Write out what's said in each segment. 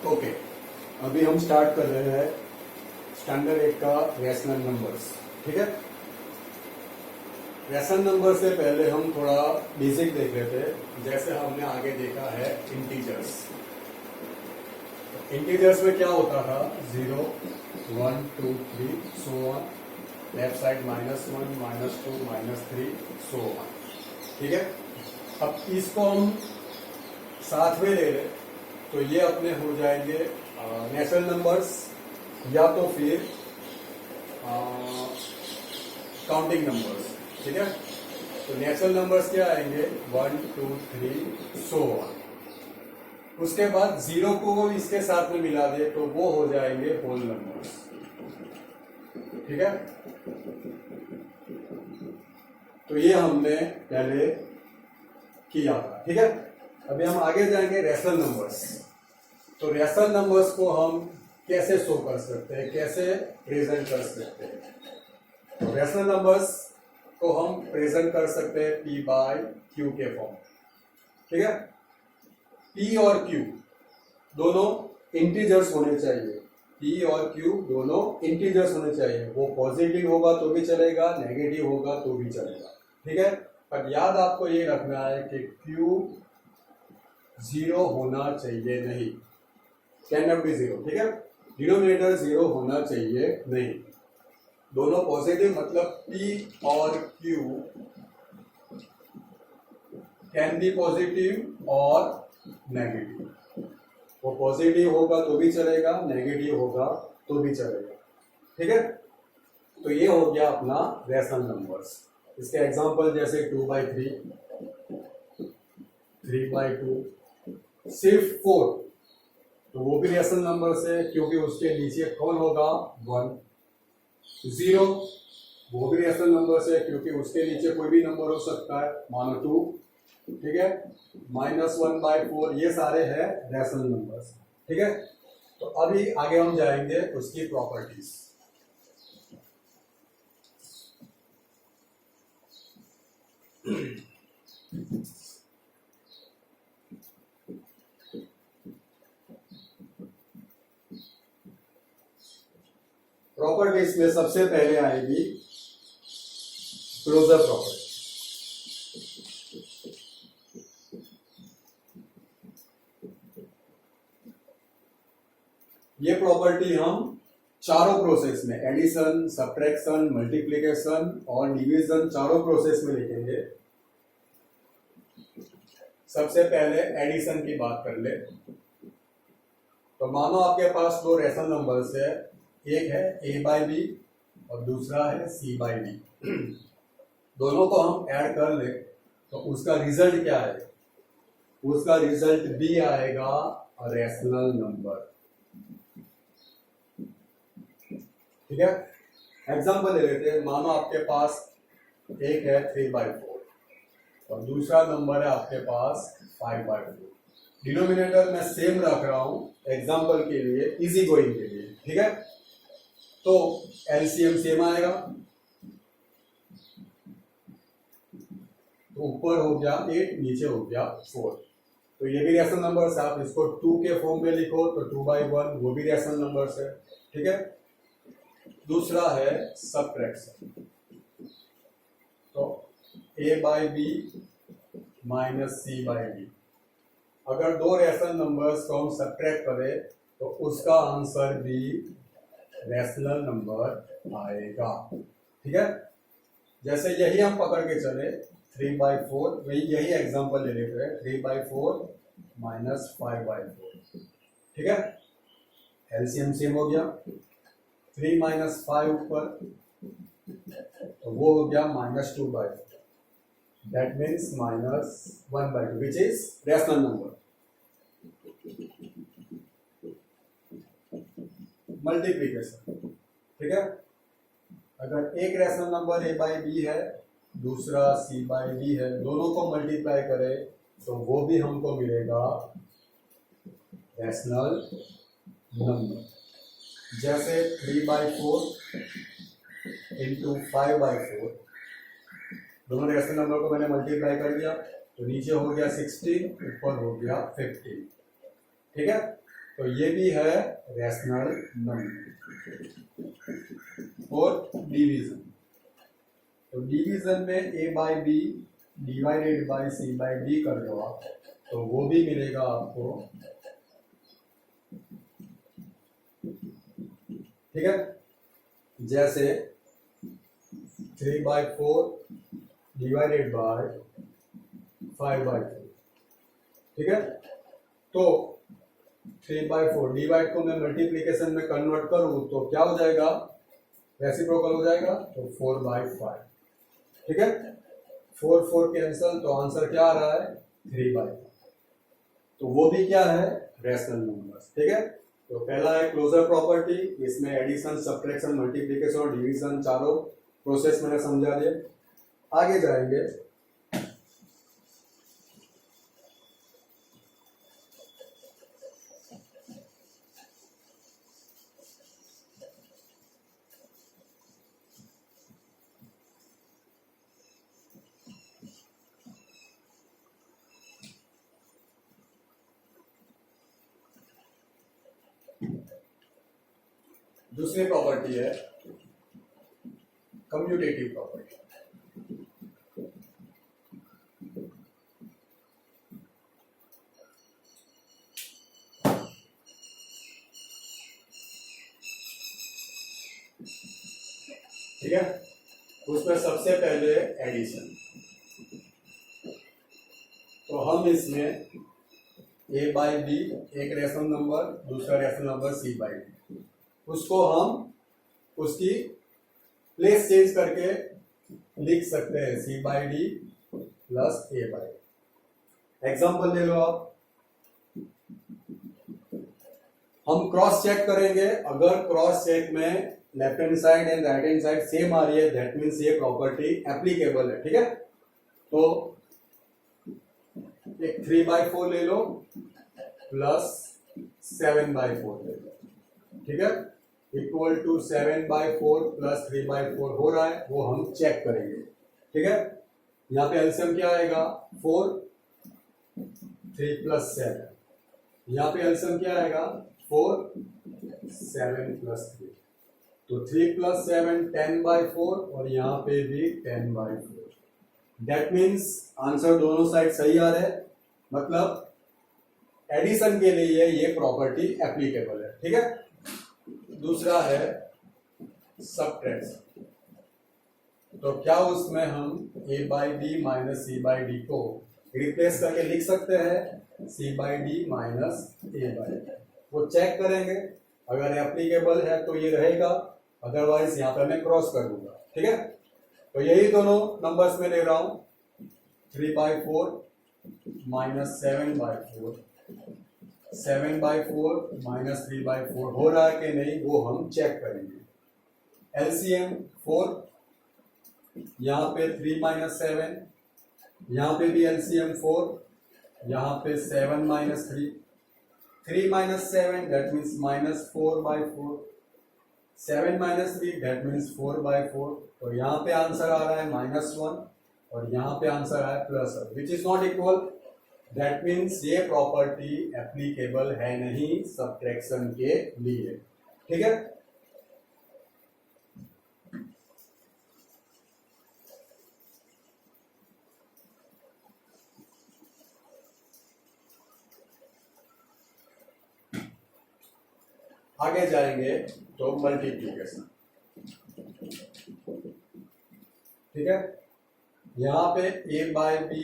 Okay, अभी हम start कर रहे हैं स्टैंडर्ड 8 का रैशनल नंबर्स। ठीक है, रैशनल नंबर से पहले हम थोड़ा बेसिक देख लेते हैं। जैसे हमने आगे देखा है इंटीजर्स। इंटीजर्स में क्या होता था? 0, 1, 2, 3 so on, left side -1, -2, -3 so on. ठीक है, अब इसको हम साथ में ले लें तो ये अपने हो जाएंगे नेचुरल नंबर्स या तो फिर काउंटिंग नंबर्स। ठीक है, तो नेचुरल नंबर्स क्या आएंगे? 1, 2, 3 सो ऑन। उसके बाद 0 को इसके साथ में मिला दे तो वो हो जाएंगे होल नंबर्स। ठीक है, तो ये हमने पहले किया था। ठीक है, अभी हम आगे जाएंगे रैशनल नंबर्स। तो रैशनल नंबर्स को हम कैसे शो कर सकते हैं, कैसे प्रेजेंट कर सकते हैं? तो रैशनल नंबर्स को हम प्रेजेंट कर सकते हैं P बाय Q के फॉर्म। ठीक है, P और Q दोनों इंटीजर्स होने चाहिए। P और Q दोनों इंटीजर्स होने चाहिए। वो पॉजिटिव होगा तो भी चलेगा, नेगेटिव होगा तो भी चलेगा। ठीक है, पर याद आपको ये रखना है कि Q 0 होना चाहिए नहीं, कैन नॉट बी 0। ठीक है, डिनोमिनेटर 0 होना चाहिए नहीं। दोनों पॉजिटिव मतलब P और Q कैन बी पॉजिटिव और नेगेटिव। वो पॉजिटिव होगा तो भी चलेगा, नेगेटिव होगा तो भी चलेगा। ठीक है, तो ये हो गया अपना रैशनल नंबर्स। इसके एग्जांपल जैसे 2/3, 3/2, सिर्फ 4 तो वो भी रैशनल नंबर्स है, क्योंकि उसके नीचे कौन होगा? 1। 0 वो भी रैशनल नंबर्स है, क्योंकि उसके नीचे कोई भी नंबर हो सकता है, मानो 2। ठीक है, -1/4 ये सारे हैं रैशनल नंबर्स। ठीक है, तो अभी आगे हम जाएंगे उसकी प्रॉपर्टीज। प्रॉपर्टीज में सबसे पहले आएगी क्लोजर प्रॉपर्टी। ये प्रॉपर्टी हम चारों प्रोसेस में, एडिशन, सब्ट्रैक्शन, मल्टीप्लिकेशन और डिवीजन, चारों प्रोसेस में लिखेंगे। सबसे पहले एडिशन की बात कर ले तो मानो आपके पास दो रैशनल नंबर्स है, एक है A/B और दूसरा है C/D। दोनों को हम ऐड कर ले तो उसका रिजल्ट क्या है? उसका रिजल्ट B आएगा, रैशनल नंबर। ठीक है, एग्जांपल ले लेते हैं। मानो आपके पास एक है 3/4 और दूसरा नंबर है आपके पास 5/4। डिनोमिनेटर मैं सेम रख रहा हूं एग्जांपल के लिए, इजी गोइंग के लिए। ठीक है, तो एलसीएम सेम आएगा, तो ऊपर हो गया 8, नीचे हो गया 4। तो ये भी रैशनल नंबर्स है। आप इसको 2 के फॉर्म में लिखो तो 2/1 वो भी रैशनल नंबर्स है। ठीक है, दूसरा है सब्ट्रैक्शन। तो A/B - C/D, अगर दो रैशनल नंबर्स को हम सब्ट्रैक्ट करें तो उसका आंसर भी रैशनल नंबर आएगा। ठीक है, जैसे यही हम पकड़ के चले 3/4, यही एग्जांपल ले लेते हैं। 3/4 - 5/4। ठीक है, एलसीएम सेम हो गया। 3 - 5 ऊपर तो वो हो गया -2/4। That means -1/2, which is rational number. Multiplication. ठीक है, अगर एक रैशनल नंबर A/B है, दूसरा C/D है, दोनों को मल्टीप्लाई करें तो वो भी हमको मिलेगा रैशनल नंबर। जैसे 3/4 × 5/4, दोनों रैशनल नंबर को मैंने मल्टीप्लाई कर दिया तो नीचे हो गया 16, ऊपर हो गया 15। ठीक है, तो ये भी है रैशनल नंबर। और डिवीजन, तो डिवीजन में a by B divided by C by D कर दो आप, तो वो भी मिलेगा आपको, ठीक है। जैसे 3/4 डिवाइडेड बाय 5/4, ठीक है। तो 3/4 डिवाइड को मैं मल्टीप्लीकेशन में कन्वर्ट करूं तो क्या हो जाएगा, रेसिप्रोकल हो जाएगा, तो 4/5, ठीक है। 4 कैंसल, तो आंसर क्या आ रहा है 3/5। तो वो भी क्या है, रैशनल नंबर्स, ठीक है। तो पहला है क्लोजर प्रॉपर्टी, इसमें एडिशन, सब्ट्रैक्शन, मल्टीप्लिकेशन और डिवीजन चारों प्रोसेस मैंने समझा दिए। आगे जाएंगे, दूसरी प्रॉपर्टी है कम्यूटेटिव प्रॉपर्टी। ठीक है, उसमें सबसे पहले एडिशन, तो हम इसमें a बाई बी एक रैशनल नंबर, दूसरा rational number c by D, उसको हम उसकी प्लेस चेंज करके लिख सकते हैं c by D plus a by D. Example ले लो आप, हम क्रॉस चेक करेंगे, अगर क्रॉस चेक में left hand side and right hand side same आ रही है, दैट मीन्स ये प्रॉपर्टी एप्लीकेबल है, ठीक है। तो एक 3/4 ले लो प्लस 7/4 ले लो, ठीक है, इक्वल टू 7/4 प्लस 3/4 हो रहा है, वो हम चेक करेंगे, ठीक है। यहाँ पे एलसीएम क्या आएगा 4, 3 प्लस 7, यहाँ पे एलसीएम क्या आएगा 4, 7 प्लस 3, तो 3 प्लस 7 10/4 और यहाँ पे भी 10/4। दैट मीन्स आंसर दोनों साइड सही आ रहे हैं, मतलब एडिशन के लिए ये प्रॉपर्टी एप्लीकेबल है, ठीक है। दूसरा है सब्ट्रैक्शन, तो क्या उसमें हम a by D minus C by D को रिप्लेस करके लिख सकते हैं c by D minus a by D, वो चेक करेंगे, अगर एप्लीकेबल है तो ये रहेगा, अदरवाइज यहाँ पे मैं क्रॉस कर दूंगा, ठीक है। तो यही दोनों नंबर्स में ले रहा हूं, 3/4 माइनस 7/4, 7/4 माइनस 3/4 हो रहा है कि नहीं वो हम चेक करेंगे। एलसीएम 4, यहाँ पे 3 माइनस 7, यहाँ पे भी एलसीएम 4, यहाँ पे 7 minus 3, 3 minus 7 that means minus 4/4, 7 minus 3 that means 4/4, तो यहाँ पे आंसर आ रहा है -1 और यहाँ पे आंसर आया +1, which is not equal, that means ये प्रॉपर्टी एप्लीकेबल है नहीं सब्ट्रैक्शन के लिए, ठीक है। आगे जाएंगे तो मल्टीप्लिकेशन, ठीक है। यहाँ पे a by B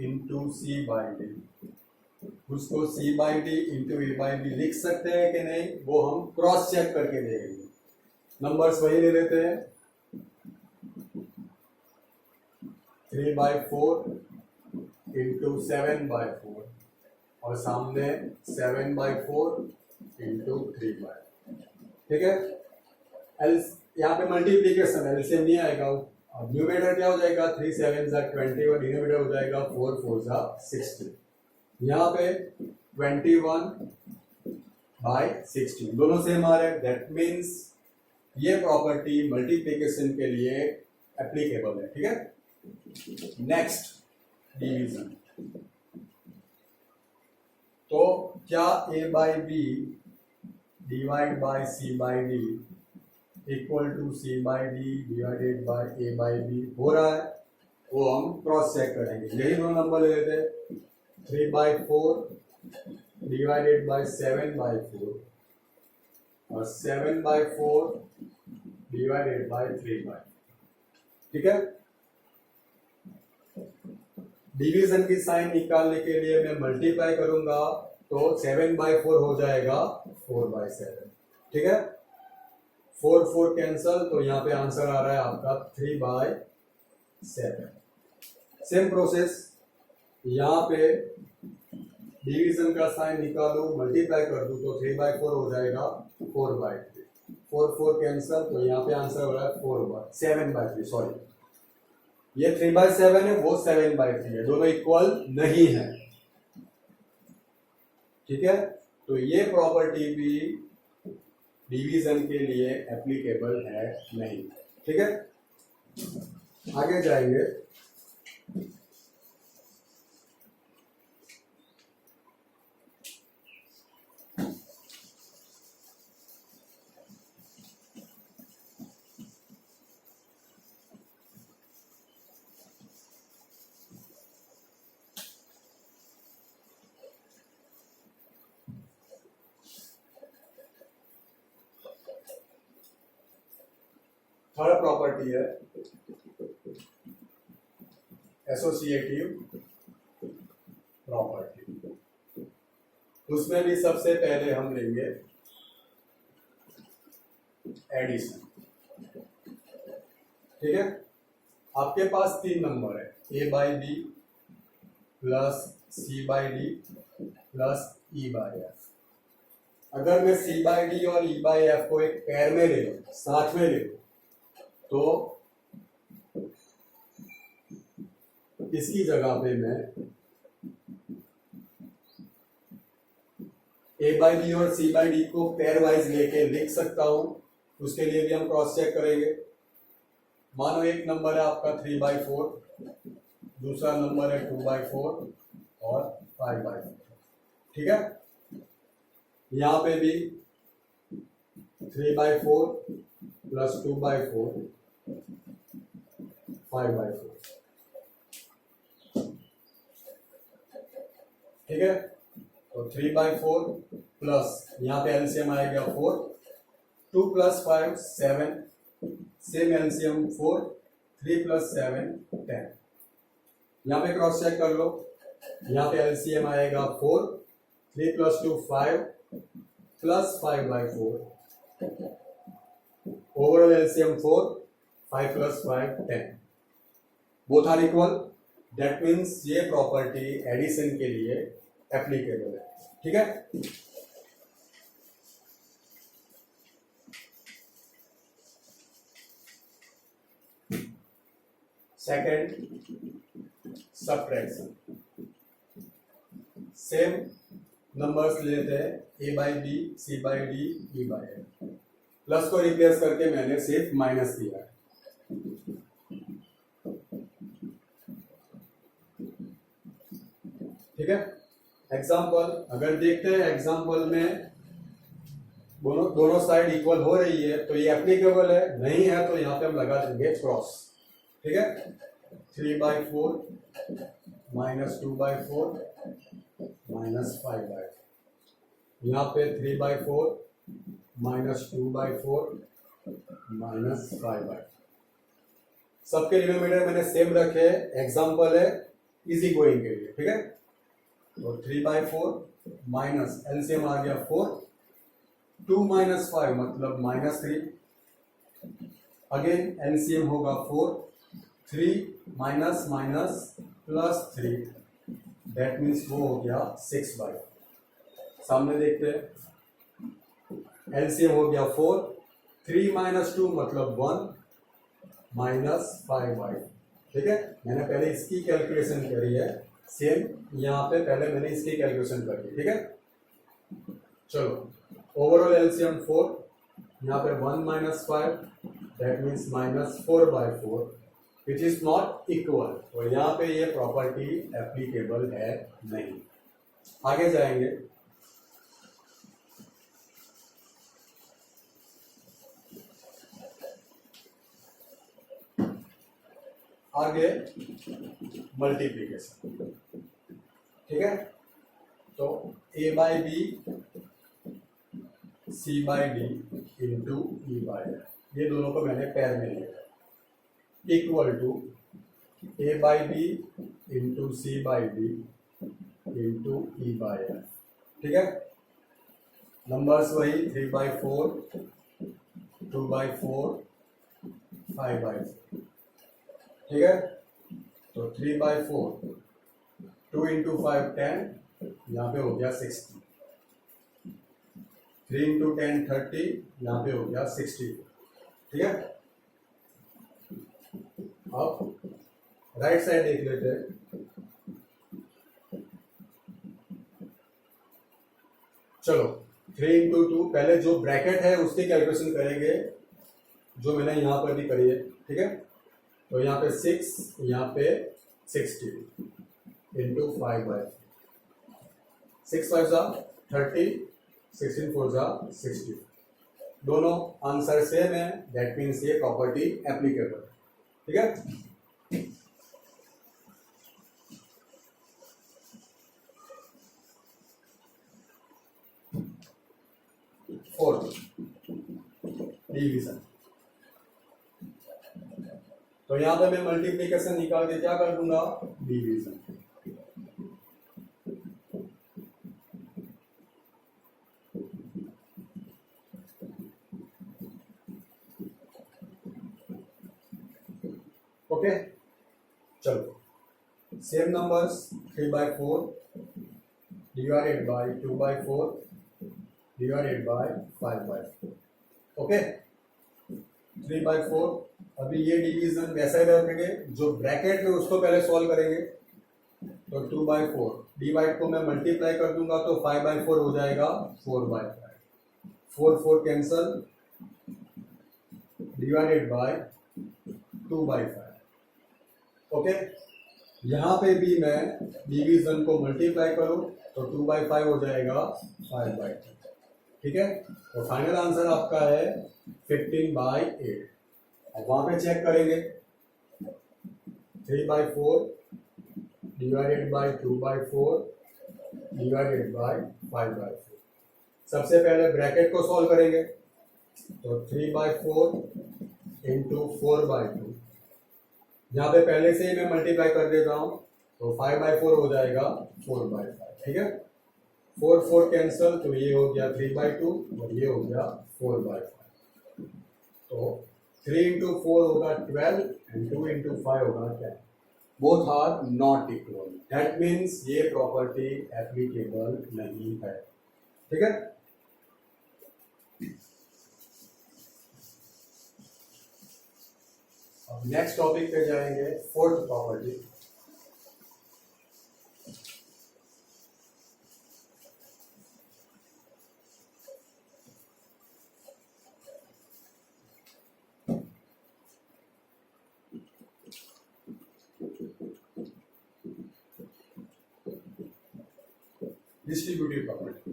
into C by D, उसको c by D into A by B लिख सकते हैं कि नहीं, वो हम क्रॉस चेक करके देखेंगे। नंबर्स वही ले लेते हैं, 3/4 इंटू 7/4 और सामने 7/4 इंटू 3/4, ठीक है। यहाँ पे मल्टीप्लीकेशन एलसीएम नहीं आएगा, और न्यूमरेटर क्या हो जाएगा 3 7 20 और डिनोमिनेटर हो जाएगा 4 4 60। यहाँ पे 21/16 दोनों सेम आ रहे हैं, दैट मीन्स ये प्रॉपर्टी मल्टीप्लीकेशन के लिए एप्लीकेबल है, ठीक है। नेक्स्ट डिवीजन, तो क्या a by B divide by C by D equal to C by D divided by A by B हो रहा है? वो हम क्रॉस चेक करेंगे। यही दो नंबर ले लेते हैं, 3/4 डिवाइडेड बाई 7/4 और 7/4 डिवाइडेड बाई 3/, ठीक है। डिवीजन की साइन निकालने के लिए मैं मल्टीप्लाई करूंगा तो 7/4 हो जाएगा 4/7, ठीक है। 4 कैंसल, तो यहाँ पे आंसर आ रहा है आपका 3/7। सेम प्रोसेस, यहाँ पे डिवीजन का साइन निकालू, मल्टीप्लाई कर दूं तो 3/4 हो जाएगा 4/3। 4 कैंसल, तो यहाँ पे आंसर हो रहा है 7/3, सॉरी ये 3/7 है, वो 7/3 है, दोनों इक्वल नहीं है, ठीक है। तो ये प्रॉपर्टी भी डिवीजन के लिए एप्लीकेबल है नहीं, ठीक है। आगे जाएंगे। थर्ड प्रॉपर्टी है एसोसिएटिव प्रॉपर्टी। उसमें भी सबसे पहले हम लेंगे एडिशन, ठीक है। आपके पास 3 नंबर है, A by B plus C by D plus E by F. अगर मैं सी बाई डी और ई बाई एफ को एक पेयर में ले लूं, साथ में ले लूं, तो इसकी जगह पे मैं ए बाई बी और सी बाई डी को पेयर वाइज लेके लिख सकता हूं। उसके लिए भी हम क्रॉस चेक करेंगे। मानो एक नंबर है आपका 3/4, दूसरा नंबर है 2/4 और 5/4, ठीक है। यहां पे भी 3/4 प्लस 2/4 5/4, ठीक है। तो 3/4 प्लस यहाँ पे एलसीएम आएगा 4, 2 + 5 7, सेम एलसीएम 4, 3 + 7 10। यहाँ पे क्रॉस चेक कर लो, यहाँ पे एलसीएम आएगा 4, 3 + 2 5 plus 5/4, overall LCM 4, 5 + 5 10, both are equal. That means ये प्रॉपर्टी एडिशन के लिए एप्लीकेबल है, ठीक है। सेकंड सब्ट्रैक्शन, सेम नंबर्स लेते हैं, A by B C by D E by F. Plus को रिप्लेस करके मैंने सिर्फ माइनस किया है, ठीक है। एग्जाम्पल अगर देखते हैं, एग्जाम्पल में दोनों साइड इक्वल हो रही है तो ये एप्लीकेबल है, नहीं है तो यहाँ पे हम लगा देंगे क्रॉस, ठीक है। 3/4 माइनस 2/4 माइनस 5/4, यहाँ पे 3/4 माइनस 2/4 माइनस 5/4। सबके डिनोमिनेटर मैंने सेम रखे, एग्जाम्पल है इजी गोइंग के लिए, ठीक है। तो 3/4 माइनस एलसीएम आ गया 4, 2 - 5 मतलब -3, अगेन एलसीएम होगा 4, 3 minus minus plus 3, that means वो हो गया 6/4। सामने देखते हैं, एलसीएम हो गया 4, 3 - 2 मतलब 1 माइनस 5/4, ठीक है। मैंने पहले इसकी कैलकुलेशन करी है, सेम यहाँ पे पहले मैंने इसकी कैलकुलेशन करी, ठीक है। चलो ओवरऑल एलसीएम 4, यहाँ पे 1 - 5 that means -4/4 which is not equal, तो यहाँ पे ये प्रॉपर्टी एप्लीकेबल है नहीं। आगे जाएंगे, आगे मल्टीप्लीकेशन, ठीक है। तो A by B C by D into E by F, ये दोनों को मैंने पैर में लिया, equal to A by B into C by D into E by F, ठीक है। नंबर्स वही 3/4, 2/4, 5/4, ठीक है। तो 3/4, 2 इंटू 5 10, यहाँ पे हो गया 60, 3 इंटू 10 30, यहाँ पे हो गया 60, ठीक है। अब राइट साइड देख लेते हैं। चलो 3 इंटू 2, पहले जो ब्रैकेट है उसकी कैलकुलेशन करेंगे, जो मैंने यहाँ पर भी करी है, ठीक है। तो यहाँ पे 6, यहाँ पे 60 इंटू 5/4, 6 5 जा 30, 16 4 जा 60, दोनों आंसर सेम है, दैट मीन्स ये प्रॉपर्टी एप्लीकेबल, ठीक है। फोर्थ डिवीजन, तो यहां पे मैं मल्टीप्लिकेशन निकाल के क्या कर दूंगा, डिवीजन। ओके, चलो same numbers 3/4 divided by 2/4 divided by 5/4, okay. 3/4, अभी ये डिवीजन वैसा ही रखेंगे, जो ब्रैकेट में उसको पहले सॉल्व करेंगे। तो 2/4 डिवाइड को मैं मल्टीप्लाई कर दूंगा तो 5/4 हो जाएगा 4/5, 4 4 कैंसल, डिवाइडेड बाय 2/5, ओके। यहाँ पे भी मैं डिवीजन को मल्टीप्लाई करूं तो 2/5 हो जाएगा 5/2, ठीक है। तो फाइनल आंसर आपका है 15/8। अब वहां पे चेक करेंगे, 3/4 डिवाइडेड बाय 2/4 डिवाइडेड बाय 5/4। सबसे पहले ब्रैकेट को सॉल्व करेंगे, तो 3/4 इंटू 4/2, यहाँ पे पहले से ही मैं मल्टीप्लाई कर देता हूँ, तो 5/4 हो जाएगा 4/5, ठीक है। 4 4 कैंसल, तो ये हो गया 3/2 और ये हो गया 4/5। तो 3 इंटू 4 होगा 12 एंड 2 इंटू 5 होगा 10, both are not equal, that means ये प्रॉपर्टी एप्लीकेबल नहीं है, ठीक है। अब नेक्स्ट टॉपिक पे जाएंगे, फोर्थ प्रॉपर्टी। डिस्ट्रीब्यूटिव प्रॉपर्टी,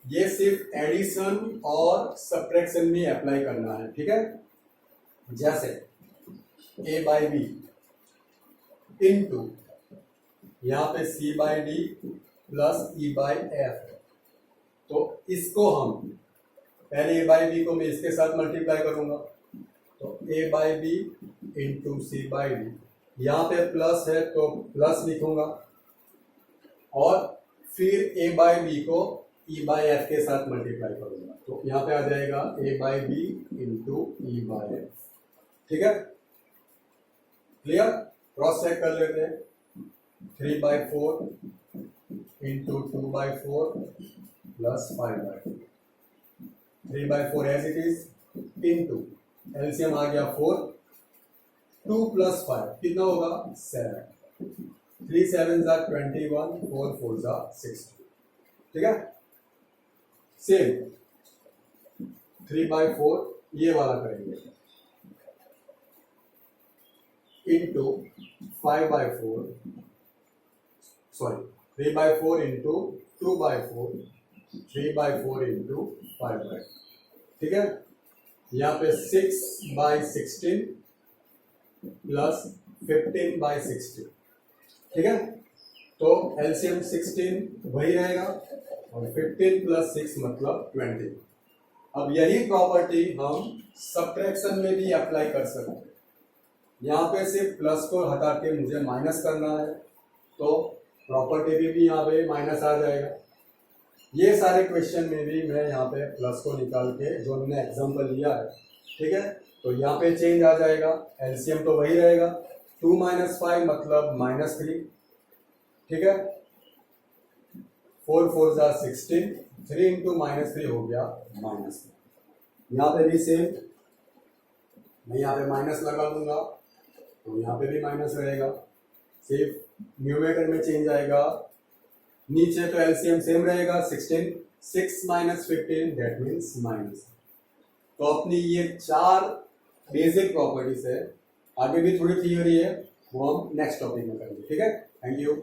ये सिर्फ एडिशन और सब्ट्रैक्शन में अप्लाई करना है, ठीक है। जैसे a बाई बी इंटू यहाँ पे c by D plus e by F है, तो इसको हम पहले a बाई बी को मैं इसके साथ मल्टीप्लाई करूंगा, तो a by B into C by D, यहाँ पे प्लस है तो प्लस लिखूंगा, और फिर a बाई बी को e बाई एफ के साथ मल्टीप्लाई करूंगा, तो यहाँ पे आ जाएगा a by B into E by F, ठीक है। क्लियर, क्रॉस चेक कर लेते हैं, 3/4 into 2/4 plus 5/4, 3/4 as it is into LCM आ गया 4, 2 प्लस 5 कितना होगा 7, 3 7 जा 21, 4 4 जा 60, ठीक है। सेम 3/4 ये वाला करेंगे इंटू 5/4, सॉरी 3/4 इंटू 2/4, 3/4 इंटू 5/4, ठीक है। यहाँ पे 6/16 प्लस 15 बाई 60, ठीक है। तो एलसीएम 16 वही रहेगा और 15 प्लस 6 मतलब 20। अब यही प्रॉपर्टी हम सब्ट्रैक्शन में भी अप्लाई कर सकते हैं। यहाँ पे सिर्फ प्लस को हटा के मुझे माइनस करना है, तो प्रॉपर्टी भी यहाँ पे माइनस आ जाएगा। ये सारे क्वेश्चन में भी मैं यहाँ पे प्लस को निकाल के जो हमने एग्जाम्पल लिया है, ठीक है, तो यहाँ पे चेंज आ जाएगा। एलसीएम तो वही रहेगा, 2 - 5 मतलब -3, ठीक है। 4 4 16, 3 इंटू -3 हो गया -3। यहाँ पे भी सेम, मैं यहाँ पे माइनस लगा दूंगा तो यहाँ पे भी माइनस रहेगा, सिर्फ न्यूमरेटर में चेंज आएगा। नीचे तो एलसीएम सेम रहेगा, 16, 6 - 15 दैट मीन्स माइनस। तो अपनी ये 4 बेसिक प्रॉपर्टीज है, आगे भी थोड़ी थियोरी है, वो हम नेक्स्ट टॉपिक में करेंगे, ठीक है। Thank you.